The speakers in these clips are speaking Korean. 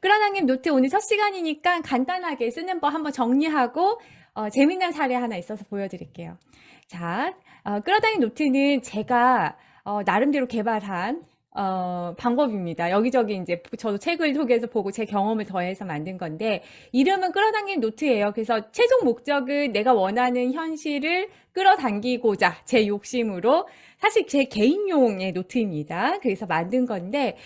끌어당김 노트 오늘 첫 시간이니까 간단하게 쓰는 법 한번 정리하고 재미난 사례 하나 있어서 보여드릴게요. 자, 끌어당김 노트는 제가 나름대로 개발한 방법입니다. 여기저기 이제 저도 책을 통해서 보고 제 경험을 더해서 만든 건데, 이름은 끌어당김 노트예요. 그래서 최종 목적은 내가 원하는 현실을 끌어당기고자 제 욕심으로, 사실 제 개인용의 노트입니다. 그래서 만든 건데,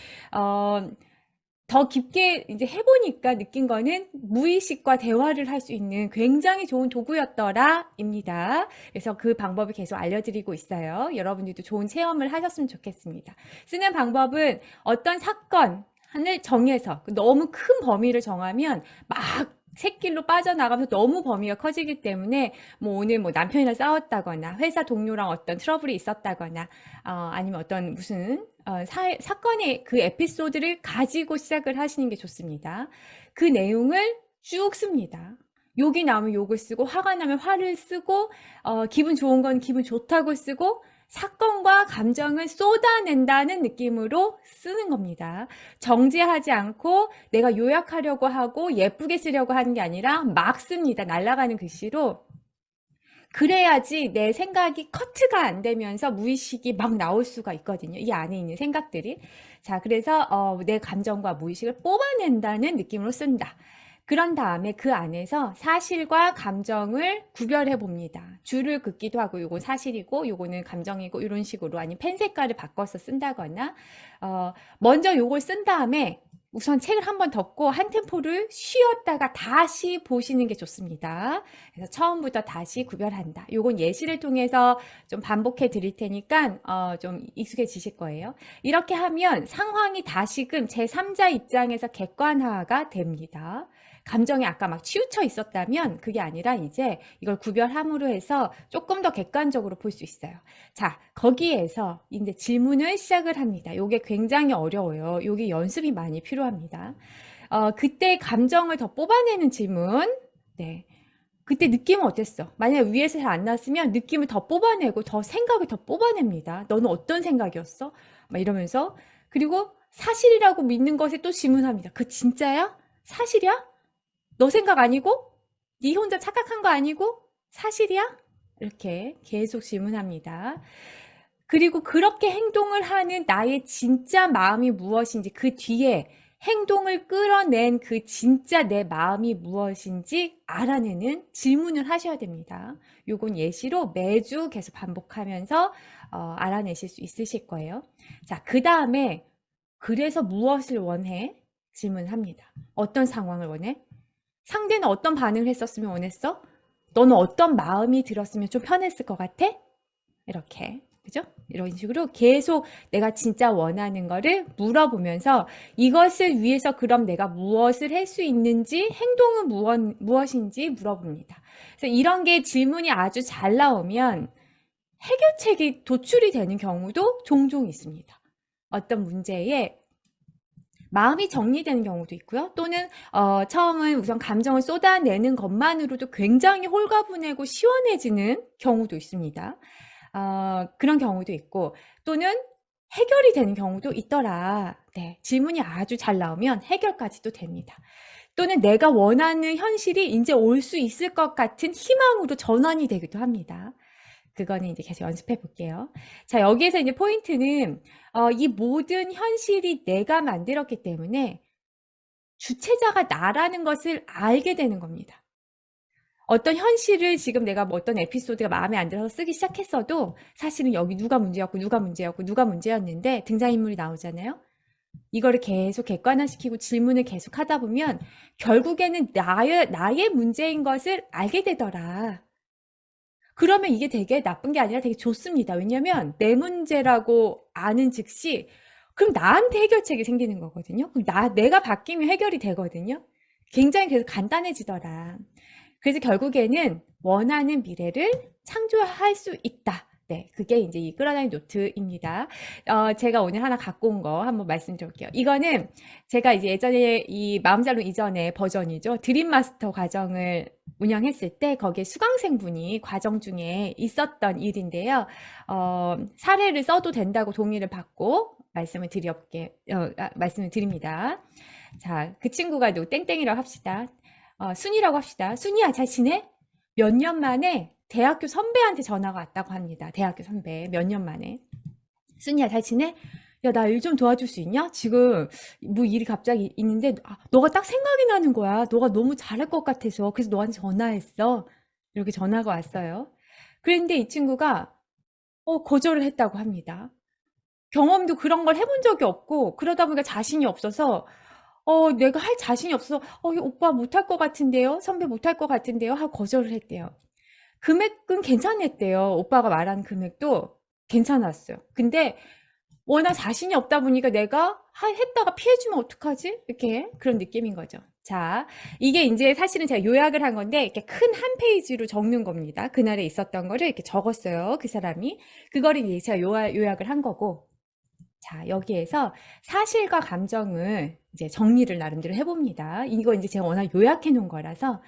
더 깊게 이제 해보니까 느낀 거는 무의식과 대화를 할 수 있는 굉장히 좋은 도구였더라입니다. 그래서 그 방법을 계속 알려드리고 있어요. 여러분들도 좋은 체험을 하셨으면 좋겠습니다. 쓰는 방법은 어떤 사건을 정해서 너무 큰 범위를 정하면 막 샛길로 빠져나가면서 너무 범위가 커지기 때문에 오늘 남편이랑 싸웠다거나 회사 동료랑 어떤 트러블이 있었다거나 아니면 어떤 무슨 사건의 그 에피소드를 가지고 시작을 하시는 게 좋습니다. 그 내용을 쭉 씁니다. 욕이 나오면 욕을 쓰고 화가 나면 화를 쓰고 기분 좋은 건 기분 좋다고 쓰고 사건과 감정을 쏟아낸다는 느낌으로 쓰는 겁니다. 정제하지 않고 내가 요약하려고 하고 예쁘게 쓰려고 하는 게 아니라 막 씁니다. 날아가는 글씨로. 그래야지 내 생각이 커트가 안 되면서 무의식이 막 나올 수가 있거든요. 이 안에 있는 생각들이. 자, 그래서 내 감정과 무의식을 뽑아낸다는 느낌으로 쓴다. 그런 다음에 그 안에서 사실과 감정을 구별해 봅니다. 줄을 긋기도 하고 요건 사실이고 요거는 감정이고 이런 식으로, 아니면 펜 색깔을 바꿔서 쓴다거나 먼저 요걸 쓴 다음에 우선 책을 한번 덮고 한 템포를 쉬었다가 다시 보시는 게 좋습니다. 그래서 처음부터 다시 구별한다. 요건 예시를 통해서 좀 반복해 드릴 테니까 좀 익숙해지실 거예요. 이렇게 하면 상황이 다시금 제3자 입장에서 객관화가 됩니다. 감정이 아까 막 치우쳐 있었다면 그게 아니라 이제 이걸 구별함으로 해서 조금 더 객관적으로 볼 수 있어요. 자, 거기에서 이제 질문을 시작을 합니다. 이게 굉장히 어려워요. 이게 연습이 많이 필요합니다. 그때 감정을 더 뽑아내는 질문. 네. 그때 느낌은 어땠어? 만약에 위에서 잘 안 났으면 느낌을 더 뽑아내고 더 생각을 더 뽑아냅니다. 너는 어떤 생각이었어? 막 이러면서. 그리고 사실이라고 믿는 것에 또 질문합니다. 그 진짜야? 사실이야? 너 생각 아니고? 네 혼자 착각한 거 아니고? 사실이야? 이렇게 계속 질문합니다. 그리고 그렇게 행동을 하는 나의 진짜 마음이 무엇인지, 그 뒤에 행동을 끌어낸 그 진짜 내 마음이 무엇인지 알아내는 질문을 하셔야 됩니다. 요건 예시로 매주 계속 반복하면서 알아내실 수 있으실 거예요. 자, 그 다음에 그래서 무엇을 원해? 질문합니다. 어떤 상황을 원해? 상대는 어떤 반응을 했었으면 원했어? 너는 어떤 마음이 들었으면 좀 편했을 것 같아? 이렇게. 그죠? 이런 식으로 계속 내가 진짜 원하는 거를 물어보면서 이것을 위해서 그럼 내가 무엇을 할 수 있는지, 행동은 무엇인지 물어봅니다. 그래서 이런 게 질문이 아주 잘 나오면 해결책이 도출이 되는 경우도 종종 있습니다. 어떤 문제에 마음이 정리되는 경우도 있고요. 또는 처음은 우선 감정을 쏟아내는 것만으로도 굉장히 홀가분하고 시원해지는 경우도 있습니다. 그런 경우도 있고, 또는 해결이 되는 경우도 있더라. 네, 질문이 아주 잘 나오면 해결까지도 됩니다. 또는 내가 원하는 현실이 이제 올 수 있을 것 같은 희망으로 전환이 되기도 합니다. 그거는 이제 계속 연습해 볼게요. 자, 여기에서 이제 포인트는 이 모든 현실이 내가 만들었기 때문에 주체자가 나라는 것을 알게 되는 겁니다. 어떤 현실을 지금 내가 어떤 에피소드가 마음에 안 들어서 쓰기 시작했어도 사실은 여기 누가 문제였고 누가 문제였고 누가 문제였는데 등장인물이 나오잖아요. 이거를 계속 객관화시키고 질문을 계속 하다 보면 결국에는 나의 문제인 것을 알게 되더라. 그러면 이게 되게 나쁜 게 아니라 되게 좋습니다. 왜냐면 내 문제라고 아는 즉시 그럼 나한테 해결책이 생기는 거거든요. 그럼 내가 바뀌면 해결이 되거든요. 굉장히 그래서 간단해지더라. 그래서 결국에는 원하는 미래를 창조할 수 있다. 네, 그게 이제 이 끌어당긴 노트입니다. 제가 오늘 하나 갖고 온 거 한번 말씀드릴게요. 이거는 제가 이제 예전에 이 마음살롱 이전의 버전이죠. 드림마스터 과정을 운영했을 때 거기에 수강생분이 과정 중에 있었던 일인데요. 사례를 써도 된다고 동의를 받고 말씀을 드립니다. 자, 그 친구가 누구 땡땡이라고 합시다. 순이라고 합시다. 순이야, 잘 지내? 몇 년 만에 대학교 선배한테 전화가 왔다고 합니다. 대학교 선배. 몇 년 만에. 순이야, 잘 지내? 야, 나 일 좀 도와줄 수 있냐? 지금 뭐 일이 갑자기 있는데, 너가 딱 생각이 나는 거야. 너가 너무 잘할 것 같아서. 그래서 너한테 전화했어. 이렇게 전화가 왔어요. 그런데 이 친구가, 거절을 했다고 합니다. 경험도 그런 걸 해본 적이 없고, 그러다 보니까 자신이 없어서, 내가 할 자신이 없어서, 오빠 못할 것 같은데요? 선배 못할 것 같은데요? 하고 거절을 했대요. 금액은 괜찮았대요. 오빠가 말한 금액도 괜찮았어요. 근데 워낙 자신이 없다 보니까 내가 했다가 피해주면 어떡하지? 이렇게 그런 느낌인 거죠. 자, 이게 이제 사실은 제가 요약을 한 건데 이렇게 큰 한 페이지로 적는 겁니다. 그날에 있었던 거를 이렇게 적었어요. 그 사람이. 그거를 이제 제가 요약을 한 거고. 자, 여기에서 사실과 감정을 이제 정리를 나름대로 해봅니다. 이거 이제 제가 워낙 요약해 놓은 거라서.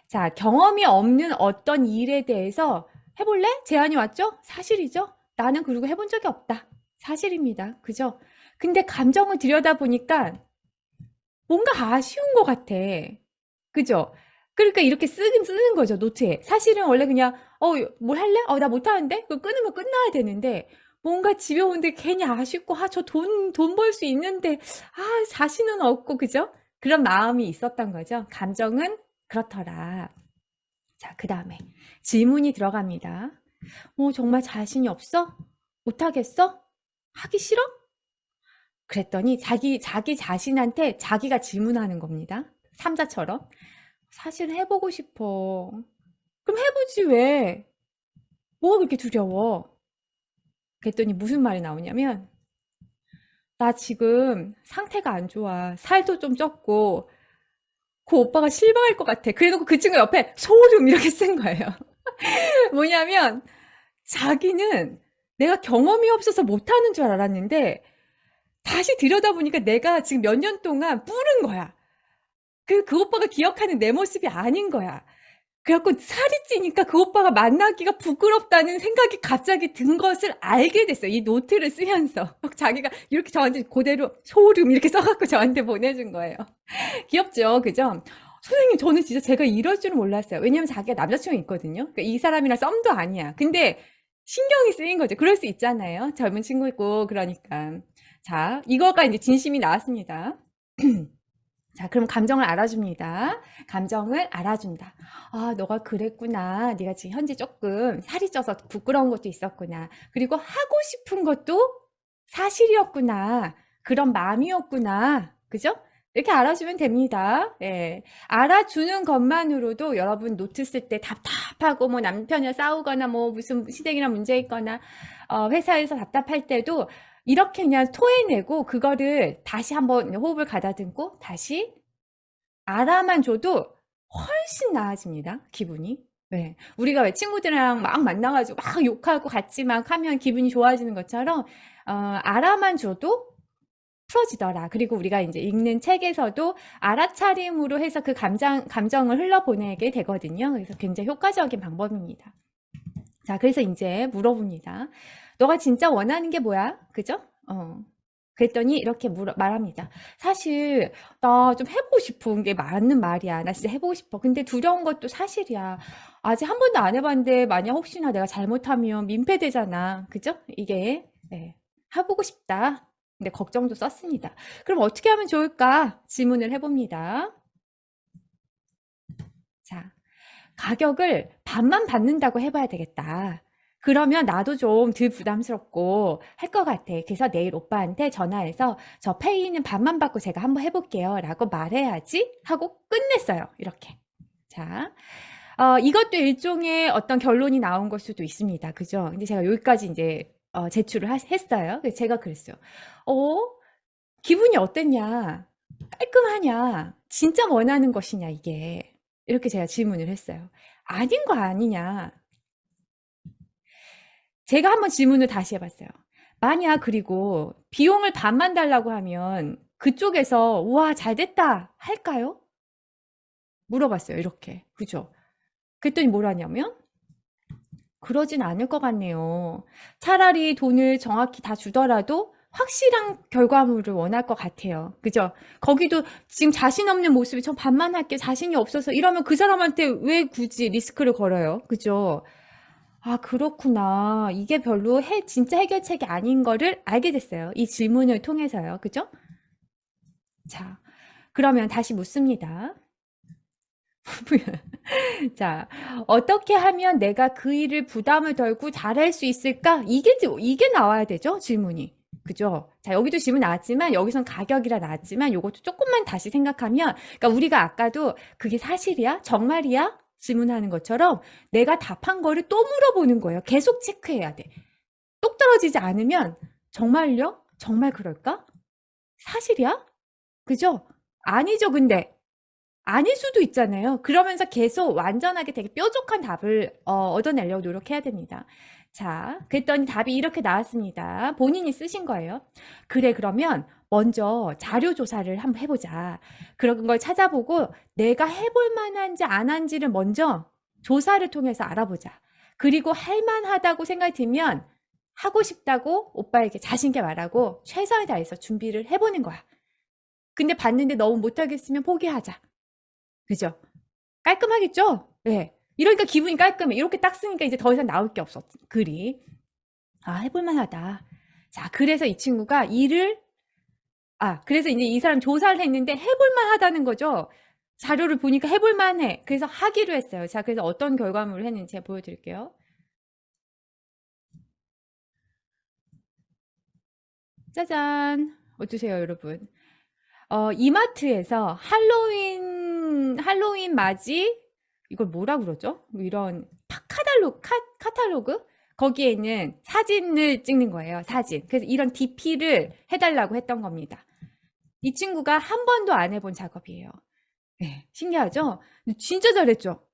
자, 경험이 없는 어떤 일에 대해서 해볼래? 제안이 왔죠? 사실이죠? 나는 그리고 해본 적이 없다. 사실입니다. 그죠? 근데 감정을 들여다보니까 뭔가 아쉬운 것 같아. 그죠? 그러니까 이렇게 쓰는 거죠, 노트에. 사실은 원래 그냥, 뭘 할래? 나 못하는데? 그거 끊으면 끝나야 되는데, 뭔가 집에 오는데 괜히 아쉽고, 저 돈 벌 수 있는데, 자신은 없고, 그죠? 그런 마음이 있었던 거죠. 감정은 그렇더라. 자, 그 다음에 질문이 들어갑니다. 정말 자신이 없어? 못하겠어? 하기 싫어? 그랬더니 자기 자신한테 자기가 질문하는 겁니다. 삼자처럼. 사실 해보고 싶어. 그럼 해보지 왜? 뭐가 그렇게 두려워? 그랬더니 무슨 말이 나오냐면, 나 지금 상태가 안 좋아. 살도 좀 쪘고, 그 오빠가 실망할 것 같아. 그래놓고 그 친구 옆에 소름 이렇게 쓴 거예요. 뭐냐면, 자기는 내가 경험이 없어서 못하는 줄 알았는데, 다시 들여다보니까 내가 지금 몇 년 동안 뿌른 거야. 그 오빠가 기억하는 내 모습이 아닌 거야. 그래갖고 살이 찌니까 그 오빠가 만나기가 부끄럽다는 생각이 갑자기 든 것을 알게 됐어요. 이 노트를 쓰면서. 자기가 이렇게 저한테 그대로 소름 이렇게 써갖고 저한테 보내준 거예요. 귀엽죠? 그죠? 선생님, 저는 진짜 제가 이럴 줄은 몰랐어요. 왜냐면 자기가 남자친구 있거든요. 그러니까 이 사람이랑 썸도 아니야. 근데 신경이 쓰인 거죠. 그럴 수 있잖아요. 젊은 친구 있고, 그러니까. 자, 이거가 이제 진심이 나왔습니다. 자, 그럼 감정을 알아줍니다. 감정을 알아준다. 너가 그랬구나. 네가 지금 현재 조금 살이 쪄서 부끄러운 것도 있었구나. 그리고 하고 싶은 것도 사실이었구나. 그런 마음이었구나. 그죠? 이렇게 알아주면 됩니다. 예. 알아주는 것만으로도 여러분 노트 쓸 때 답답하고 뭐 남편이랑 싸우거나 뭐 무슨 시댁이랑 문제 있거나 회사에서 답답할 때도 이렇게 그냥 토해내고 그거를 다시 한번 호흡을 가다듬고 다시 알아만 줘도 훨씬 나아집니다. 기분이. 네. 우리가 왜 친구들이랑 막 만나가지고 막 욕하고 같이 막 하면 기분이 좋아지는 것처럼 알아만 줘도 풀어지더라. 그리고 우리가 이제 읽는 책에서도 알아차림으로 해서 그 감정을 흘러보내게 되거든요. 그래서 굉장히 효과적인 방법입니다. 자, 그래서 이제 물어봅니다. 너가 진짜 원하는 게 뭐야? 그죠? 그랬더니 이렇게 말합니다. 사실 나 좀 해보고 싶은 게 맞는 말이야. 나 진짜 해보고 싶어. 근데 두려운 것도 사실이야. 아직 한 번도 안 해봤는데 만약 혹시나 내가 잘못하면 민폐되잖아. 그죠? 이게 네. 해보고 싶다. 근데 걱정도 썼습니다. 그럼 어떻게 하면 좋을까? 질문을 해봅니다. 자, 가격을 반만 받는다고 해봐야 되겠다. 그러면 나도 좀 덜 부담스럽고 할 것 같아. 그래서 내일 오빠한테 전화해서 저 페이는 반만 받고 제가 한번 해볼게요. 라고 말해야지 하고 끝냈어요. 이렇게. 자, 이것도 일종의 어떤 결론이 나온 걸 수도 있습니다. 그죠? 근데 제가 여기까지 이제 제출을 했어요. 그래서 제가 그랬어요. 기분이 어땠냐? 깔끔하냐? 진짜 원하는 것이냐, 이게. 이렇게 제가 질문을 했어요. 아닌 거 아니냐? 제가 한번 질문을 다시 해봤어요. 만약 그리고 비용을 반만 달라고 하면 그쪽에서 우와 잘 됐다 할까요? 물어봤어요. 이렇게. 그죠? 그랬더니 뭐라냐면 그러진 않을 것 같네요. 차라리 돈을 정확히 다 주더라도 확실한 결과물을 원할 것 같아요. 그죠? 거기도 지금 자신 없는 모습이 저 반만할게 자신이 없어서 이러면 그 사람한테 왜 굳이 리스크를 걸어요? 그죠? 아, 그렇구나. 이게 별로 진짜 해결책이 아닌 거를 알게 됐어요. 이 질문을 통해서요. 그죠? 자, 그러면 다시 묻습니다. 자, 어떻게 하면 내가 그 일을 부담을 덜고 잘할 수 있을까? 이게 나와야 되죠? 질문이. 그죠? 자, 여기도 질문 나왔지만, 여기선 가격이라 나왔지만, 요것도 조금만 다시 생각하면, 그러니까 우리가 아까도 그게 사실이야? 정말이야? 질문하는 것처럼 내가 답한 거를 또 물어보는 거예요. 계속 체크해야 돼. 똑 떨어지지 않으면, 정말요? 정말 그럴까? 사실이야? 그죠? 아니죠, 근데. 아닐 수도 있잖아요. 그러면서 계속 완전하게 되게 뾰족한 답을 얻어내려고 노력해야 됩니다. 자, 그랬더니 답이 이렇게 나왔습니다. 본인이 쓰신 거예요. 그래, 그러면 먼저 자료 조사를 한번 해보자. 그런 걸 찾아보고 내가 해볼 만한지 안 한지를 먼저 조사를 통해서 알아보자. 그리고 할 만하다고 생각이 들면 하고 싶다고 오빠에게 자신 있게 말하고 최선을 다해서 준비를 해보는 거야. 근데 봤는데 너무 못하겠으면 포기하자. 그죠? 깔끔하겠죠? 네. 이러니까 기분이 깔끔해. 이렇게 딱 쓰니까 이제 더 이상 나올 게 없어. 글이. 아, 해볼만 하다. 자, 그래서 이 친구가 그래서 이제 이 사람 조사를 했는데 해볼만 하다는 거죠. 자료를 보니까 해볼만 해. 그래서 하기로 했어요. 자, 그래서 어떤 결과물을 했는지 제가 보여드릴게요. 짜잔. 어떠세요, 여러분? 이마트에서 할로윈 맞이, 이걸 뭐라 그러죠? 뭐 이런 카탈로그? 거기에 있는 사진을 찍는 거예요, 사진. 그래서 이런 DP를 해달라고 했던 겁니다. 이 친구가 한 번도 안 해본 작업이에요. 네, 신기하죠? 진짜 잘했죠?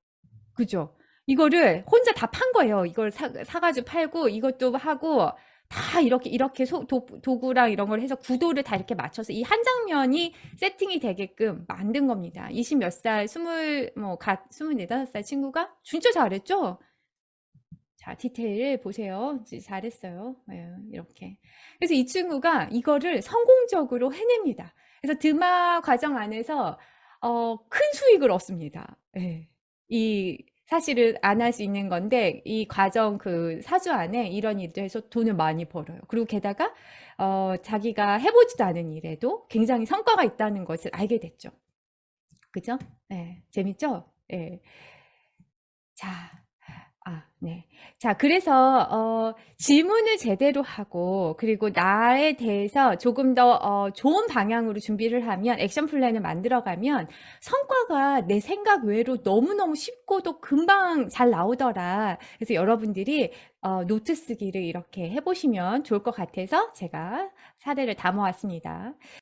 그죠? 이거를 혼자 다 판 거예요. 이걸 사가지고 팔고, 이것도 하고, 다 이렇게 도구랑 이런 걸 해서 구도를 다 이렇게 맞춰서 이 한 장면이 세팅이 되게끔 만든 겁니다. 20 몇 살, 24, 5살 친구가 진짜 잘했죠? 자, 디테일 보세요. 잘했어요. 이렇게. 그래서 이 친구가 이거를 성공적으로 해냅니다. 그래서 드마 과정 안에서 큰 수익을 얻습니다. 예. 이 사실은 안 할 수 있는 건데 이 과정 그 사주 안에 이런 일을 해서 돈을 많이 벌어요. 그리고 게다가 자기가 해보지도 않은 일에도 굉장히 성과가 있다는 것을 알게 됐죠. 그죠? 예. 재밌죠? 예. 자, 네. 자, 그래서 질문을 제대로 하고 그리고 나에 대해서 조금 더 좋은 방향으로 준비를 하면 액션 플랜을 만들어 가면 성과가 내 생각 외로 너무너무 쉽고도 금방 잘 나오더라. 그래서 여러분들이 노트 쓰기를 이렇게 해 보시면 좋을 것 같아서 제가 사례를 담아 왔습니다.